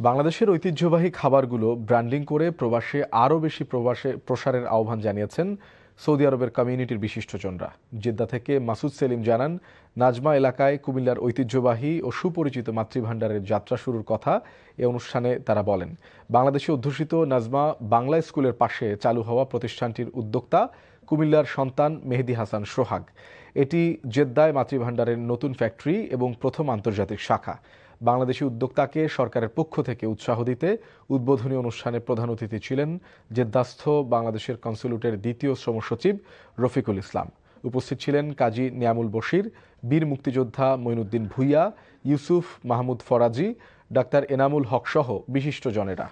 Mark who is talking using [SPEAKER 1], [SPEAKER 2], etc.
[SPEAKER 1] বাংলাদেশের ঐতিহ্যবাহী খাবারগুলো ব্র্যান্ডিং করে আরও বেশি প্রসারের আহ্বান জানিয়েছেন সৌদি আরবের কমিউনিটির বিশিষ্টজনরা। জেদ্দা থেকে মাসুদ সেলিম জানান, নাজমা এলাকায় কুমিল্লার ঐতিহ্যবাহী ও সুপরিচিত মাতৃভাণ্ডারের যাত্রা শুরুর কথা এ অনুষ্ঠানে তারা বলেন। বাংলাদেশে অধ্যুষিত নাজমা বাংলা স্কুলের পাশে চালু হওয়া প্রতিষ্ঠানটির উদ্যোক্তা কুমিল্লার সন্তান মেহেদী হাসান সোহাগ। এটি জেদ্দায় মাতৃভাণ্ডারের নতুন ফ্যাক্টরি এবং প্রথম আন্তর্জাতিক শাখা। বাংলাদেশি উদ্যোক্তাকে সরকারের পক্ষ থেকে উৎসাহ দিতে উদ্বোধনী অনুষ্ঠানে প্রধান অতিথি ছিলেন জেদ্দাস্থ বাংলাদেশের কনস্যুলেটের দ্বিতীয় শ্রম সচিব রফিকুল ইসলাম। উপস্থিত ছিলেন কাজী নিয়ামুল বশির, বীর মুক্তিযোদ্ধা মঈনুদ্দিন ভূঁইয়া, ইউসুফ মাহমুদ ফরাজি, ডাক্তার এনামুল হক সহ বিশিষ্টজনেরা।